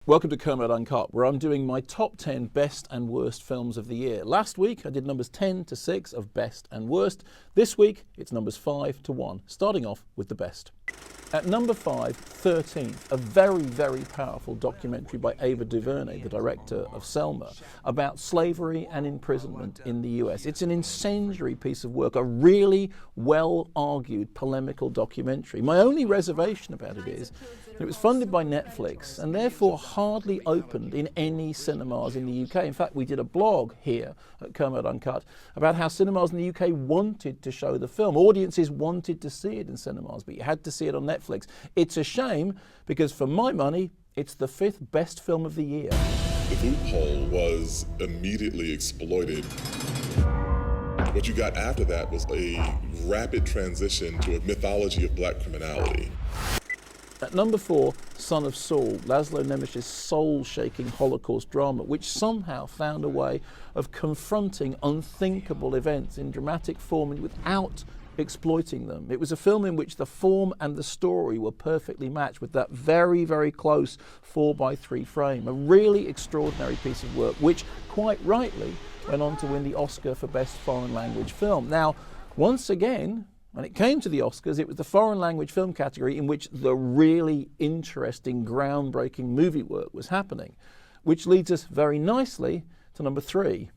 Welcome to Kermode Uncut, where I'm doing my top 10 best and worst films of the year. Last week I did numbers 10 to 6 of best and worst. This week it's numbers 5 to 1, starting off with the best. At number 5, 13th, a very, very powerful documentary by Ava DuVernay, the director of Selma, about slavery and imprisonment in the US. It's an incendiary piece of work, a really well-argued, polemical documentary. My only reservation about it is that it was funded by Netflix and therefore hardly opened in any cinemas in the UK. In fact, we did a blog here at Kermode Uncut about how cinemas in the UK wanted to show the film. Audiences wanted to see it in cinemas, but you had to see it on Netflix. It's a shame because, for my money, it's the 5th best film of the year. The loophole was immediately exploited. What you got after that was a rapid transition to a mythology of black criminality. At number 4, Son of Saul, Laszlo Nemesh's soul-shaking Holocaust drama, which somehow found a way of confronting unthinkable events in dramatic form and without exploiting them. It was a film in which the form and the story were perfectly matched with that very, very close 4:3 frame. A really extraordinary piece of work, which quite rightly went on to win the Oscar for Best Foreign Language Film. Now, once again, when it came to the Oscars, it was the foreign language film category in which the really interesting, groundbreaking movie work was happening, which leads us very nicely to number 3.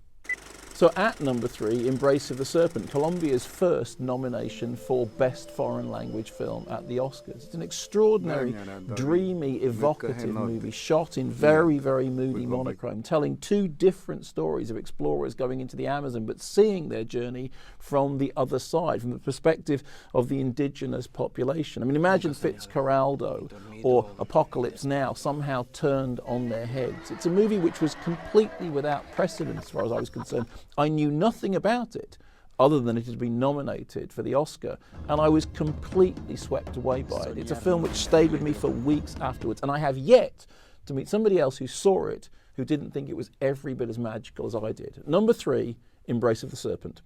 So at number 3, Embrace of the Serpent, Colombia's first nomination for Best Foreign Language Film at the Oscars. It's an extraordinary, dreamy, evocative movie shot in very, very moody monochrome, telling two different stories of explorers going into the Amazon, but seeing their journey from the other side, from the perspective of the indigenous population. I mean, imagine Fitzcarraldo or Apocalypse Now somehow turned on their heads. It's a movie which was completely without precedent as far as I was concerned. I knew nothing about it other than it had been nominated for the Oscar, and I was completely swept away by it. It's a film which stayed with me for weeks afterwards, and I have yet to meet somebody else who saw it who didn't think it was every bit as magical as I did. Number 3, Embrace of the Serpent.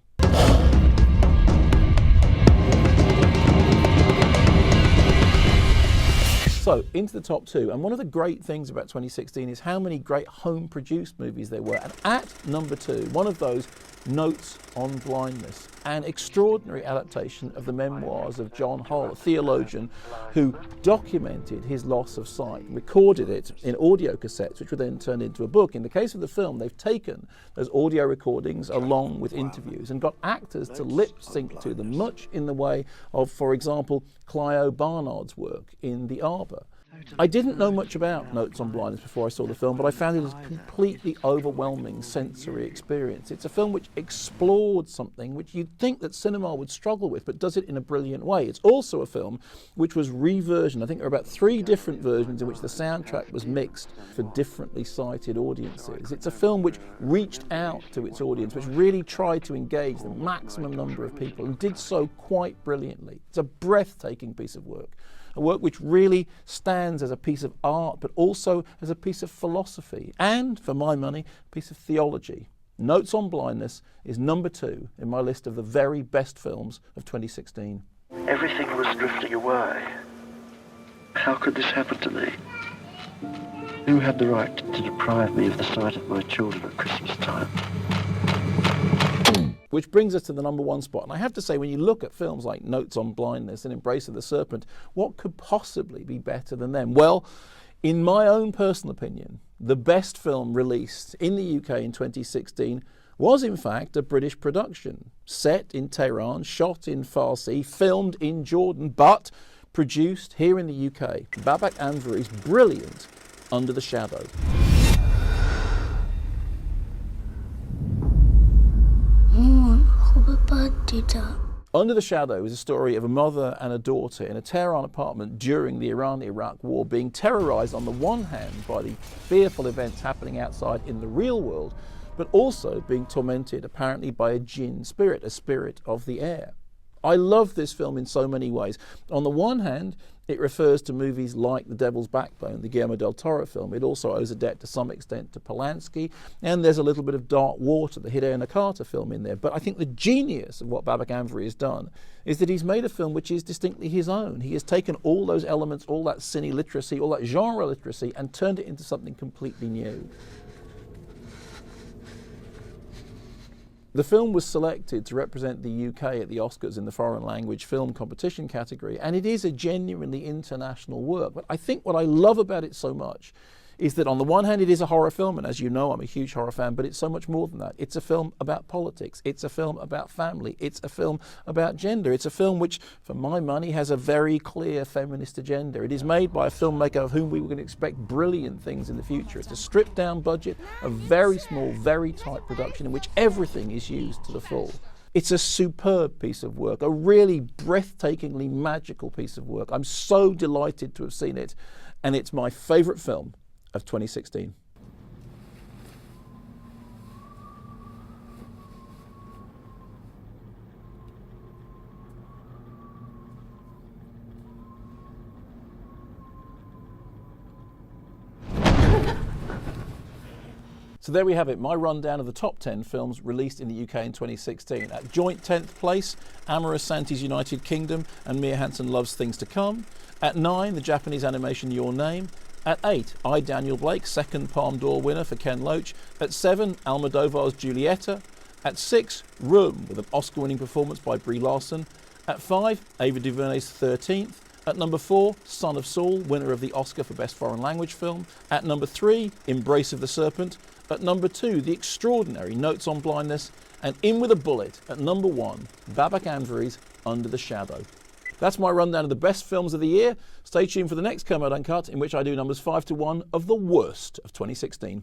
So, into the top 2, and one of the great things about 2016 is how many great home-produced movies there were. And at number 2, one of those, Notes on Blindness, an extraordinary adaptation of the memoirs of John Hull, a theologian who documented his loss of sight, recorded it in audio cassettes, which were then turned into a book. In the case of the film, they've taken those audio recordings along with interviews and got actors to lip-sync to them, much in the way of, for example, Clio Barnard's work in The Arbor. I didn't know much about Notes on Blindness before I saw the film, but I found it a completely overwhelming sensory experience. It's a film which explored something which you'd think that cinema would struggle with, but does it in a brilliant way. It's also a film which was reversioned. I think there are about 3 different versions in which the soundtrack was mixed for differently sighted audiences. It's a film which reached out to its audience, which really tried to engage the maximum number of people and did so quite brilliantly. It's a breathtaking piece of work. A work which really stands as a piece of art, but also as a piece of philosophy, and, for my money, a piece of theology. Notes on Blindness is number 2 in my list of the very best films of 2016. Everything was drifting away. How could this happen to me? Who had the right to deprive me of the sight of my children at Christmas time? Which brings us to the number 1 spot. And I have to say, when you look at films like Notes on Blindness and Embrace of the Serpent, what could possibly be better than them? Well, in my own personal opinion, the best film released in the UK in 2016 was in fact a British production, set in Tehran, shot in Farsi, filmed in Jordan, but produced here in the UK. Babak Anvari's brilliant Under the Shadow. Under the Shadow is a story of a mother and a daughter in a Tehran apartment during the Iran-Iraq war, being terrorized on the one hand by the fearful events happening outside in the real world, but also being tormented apparently by a jinn spirit, a spirit of the air. I love this film in so many ways. On the one hand, It refers to movies like The Devil's Backbone, the Guillermo del Toro film. It also owes a debt to some extent to Polanski, and there's a little bit of Dark Water, the Hideo Nakata film, in there. But I think the genius of what Babak Amvri has done is that he's made a film which is distinctly his own. He has taken all those elements, all that cine literacy, all that genre literacy, and turned it into something completely new. The film was selected to represent the UK at the Oscars in the foreign language film competition category, and it is a genuinely international work. But I think what I love about it so much is that on the one hand it is a horror film, and as you know I'm a huge horror fan, but it's so much more than that. It's a film about politics, it's a film about family, it's a film about gender, it's a film which, for my money, has a very clear feminist agenda. It is made by a filmmaker of whom we were going to expect brilliant things in the future. It's a stripped down budget, a very small, very tight production in which everything is used to the full. It's a superb piece of work, a really breathtakingly magical piece of work. I'm so delighted to have seen it, and it's my favourite film of 2016. So there we have it, my rundown of the top 10 films released in the UK in 2016. At joint 10th place, Amorous Santi's United Kingdom and Mia Hansen Loves Things to Come. At 9, the Japanese animation Your Name. At 8, I, Daniel Blake, second Palme d'Or winner for Ken Loach. At 7, Almodovar's Giulietta. At 6, Room, with an Oscar-winning performance by Brie Larson. At 5, Ava DuVernay's 13th. At number 4, Son of Saul, winner of the Oscar for Best Foreign Language Film. At number 3, Embrace of the Serpent. At number 2, the extraordinary Notes on Blindness. And in with a bullet, at number 1, Babak Amvri's Under the Shadow. That's my rundown of the best films of the year. Stay tuned for the next Kermode Uncut, in which I do numbers 5 to 1 of the worst of 2016.